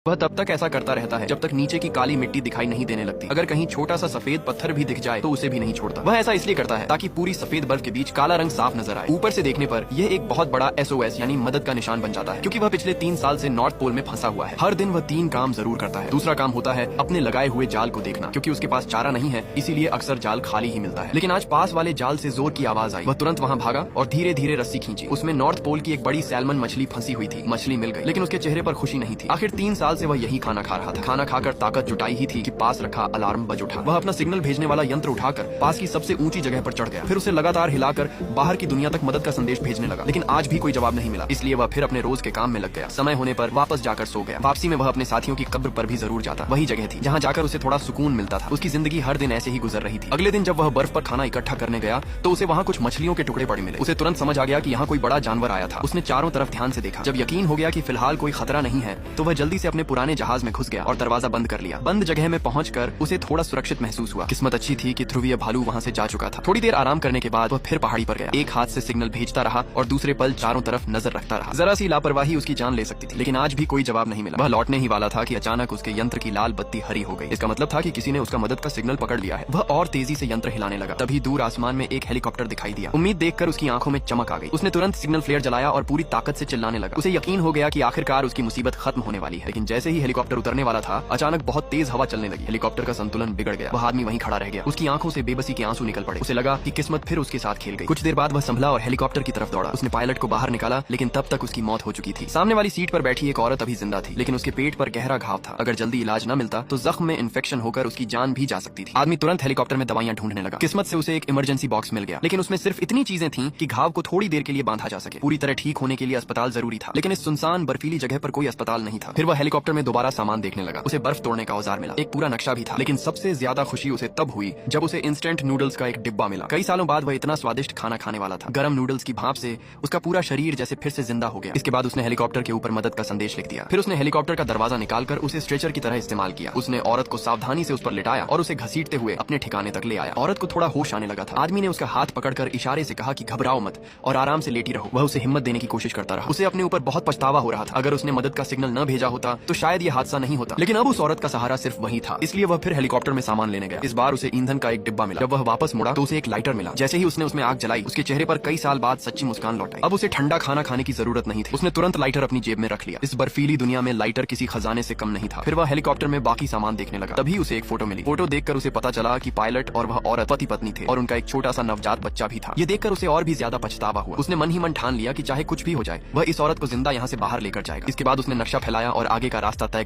वह तब तक ऐसा करता रहता है जब तक नीचे की काली मिट्टी दिखाई नहीं देने लगती। अगर कहीं छोटा सा सफेद पत्थर भी दिख जाए तो उसे भी नहीं छोड़ता। वह ऐसा इसलिए करता है ताकि पूरी सफेद बर्फ के बीच काला रंग साफ नजर आए। ऊपर से देखने पर यह एक बहुत बड़ा SOS यानी मदद का निशान बन जाता है, क्योंकि वह पिछले 3 साल से नॉर्थ पोल में फंसा हुआ है। हर दिन वह 3 काम जरूर करता है। दूसरा काम होता है अपने लगाए हुए जाल को देखना, क्योंकि उसके पास चारा नहीं है, इसीलिए अक्सर जाल खाली ही मिलता है। लेकिन आज पास वाले जाल से जोर की आवाज आई। वह तुरंत वहाँ भागा और धीरे धीरे रस्सी खींची। उसमें नॉर्थ पोल की एक बड़ी सैल्मन मछली फंसी हुई थी। मछली मिल गई, लेकिन उसके चेहरे पर खुशी नहीं थी। आखिर 3 साल से वह यही खाना खा रहा था। खाना खाकर ताकत जुटाई ही थी कि पास रखा अलार्म बज उठा। वह अपना सिग्नल भेजने वाला यंत्र उठाकर पास की सबसे ऊंची जगह पर चढ़ गया। फिर उसे लगातार हिलाकर बाहर की दुनिया तक मदद का संदेश भेजने लगा, लेकिन आज भी कोई जवाब नहीं मिला। इसलिए वह फिर अपने रोज के काम में लग गया। समय होने पर वापस जाकर सो गया। वापसी में वह अपने साथियों की कब्र पर भी जरूर जाता। वही जगह थी जहाँ जाकर उसे थोड़ा सुकून मिलता था। उसकी जिंदगी हर दिन ऐसे ही गुजर रही थी। अगले दिन जब वह बर्फ पर खाना इकट्ठा करने गया तो उसे वहाँ कुछ मछलियों के टुकड़े पड़े मिले। उसे तुरंत समझ आ गया कि यहाँ कोई बड़ा जानवर आया था। उसने चारों तरफ ध्यान से देखा। जब यकीन हो गया कि फिलहाल कोई खतरा नहीं है तो वह जल्दी से अपने पुराने जहाज में घुस गया और दरवाजा बंद कर लिया। बंद जगह में पहुंचकर उसे थोड़ा सुरक्षित महसूस हुआ। किस्मत अच्छी थी कि ध्रुवीय भालू वहां से जा चुका था। थोड़ी देर आराम करने के बाद वह फिर पहाड़ी पर गया। एक हाथ से सिग्नल भेजता रहा और दूसरे पल चारों तरफ नजर रखता रहा। जरा सी लापरवाही उसकी जान ले सकती थी, लेकिन आज भी कोई जवाब नहीं मिला। वह लौटने ही वाला था कि अचानक उसके यंत्र की लाल बत्ती हरी हो गई। इसका मतलब था कि किसी ने उसका मदद का सिग्नल पकड़ लिया है। वह और तेजी से यंत्र हिलाने लगा। तभी दूर आसमान में एक हेलीकॉप्टर दिखाई दिया। उम्मीद देखकर उसकी आंखों में चमक आ गई। उसने तुरंत सिग्नल फ्लेयर जलाया और पूरी ताकत से चिल्लाने लगा। उसे यकीन हो गया कि आखिरकार उसकी मुसीबत खत्म होने वाली है। लेकिन जैसे ही हेलीकॉप्टर उतरने वाला था, अचानक बहुत तेज हवा चलने लगी। हेलीकॉप्टर का संतुलन बिगड़ गया। वह आदमी वहीं खड़ा रह गया। उसकी आंखों से बेबसी के आंसू निकल पड़े। उसे लगा कि किस्मत फिर उसके साथ खेल गई। कुछ देर बाद वह संभला और हेलीकॉप्टर की तरफ दौड़ा। उसने पायलट को बाहर निकाला, लेकिन तब तक उसकी मौत हो चुकी थी। सामने वाली सीट पर बैठी एक औरत अभी जिंदा थी, लेकिन उसके पेट पर गहरा घाव था। अगर जल्दी इलाज न मिलता तो जख्म में इन्फेक्शन होकर उसकी जान भी जा सकती थी। आदमी तुरंत हेलीकॉप्टर में दवाइयां ढूंढने लगा। किस्मत से उसे एक इमरजेंसी बॉक्स मिल गया, लेकिन उसमें सिर्फ इतनी चीजें थीं कि घाव को थोड़ी देर के लिए बांधा जा सके। पूरी तरह ठीक होने के लिए अस्पताल जरूरी था, लेकिन इस सुनसान बर्फीली जगह पर कोई अस्पताल नहीं था। फिर वह हेलीकॉप्टर में दोबारा सामान देखने लगा। उसे बर्फ तोड़ने का औजार मिला, एक पूरा नक्शा भी था। लेकिन सबसे ज्यादा खुशी उसे तब हुई जब उसे इंस्टेंट नूडल्स का एक डिब्बा मिला। कई सालों बाद वह इतना स्वादिष्ट खाना खाने वाला था। गरम नूडल्स की भाप से उसका पूरा शरीर जैसे फिर से जिंदा हो गया। इसके बाद उसने हेलीकॉप्टर के ऊपर मदद का संदेश लिख दिया। फिर उसने हेलीकॉप्टर का दरवाजा निकालकर उसे स्ट्रेचर की तरह इस्तेमाल किया। उसने औरत को सावधानी से उस पर लिटाया और उसे घसीटते हुए अपने ठिकाने तक ले आया। औरत को थोड़ा होश आने लगा था। आदमी ने उसका हाथ पकड़कर इशारे से कहा कि घबराओ मत और आराम से लेटी रहो। वह उसे हिम्मत देने की कोशिश करता रहा। उसे अपने ऊपर बहुत पछतावा हो रहा था। अगर उसने मदद का सिग्नल न भेजा होता तो शायद यह हादसा नहीं होता। लेकिन अब उस औरत का सहारा सिर्फ वही था, इसलिए वह फिर हेलीकॉप्टर में सामान लेने गया। इस बार उसे ईंधन का एक डिब्बा मिला। जब वह वापस मुड़ा तो उसे एक लाइटर मिला। जैसे ही उसने उसमें आग जलाई, उसके चेहरे पर कई साल बाद सच्ची मुस्कान लौट आई। अब उसे ठंडा खाना खाने की जरूरत नहीं थी। उसने तुरंत लाइटर अपनी जेब में रख लिया। इस बर्फीली दुनिया में लाइटर किसी खजाने से कम नहीं था। फिर वह हेलीकॉप्टर में बाकी सामान देखने लगा। तभी उसे एक फोटो मिली। फोटो देखकर उसे पता चला कि पायलट और वह औरत पति पत्नी थे और उनका एक छोटा सा नवजात बच्चा भी था। ये देखकर उसे और भी ज्यादा पछतावा हुआ। उसने मन ही मन ठान लिया कि चाहे कुछ भी हो जाए, वह इस औरत को जिंदा यहाँ से बाहर लेकर जाएगा। इसके बाद उसने नक्शा फैलाया और आगे का रास्ता तय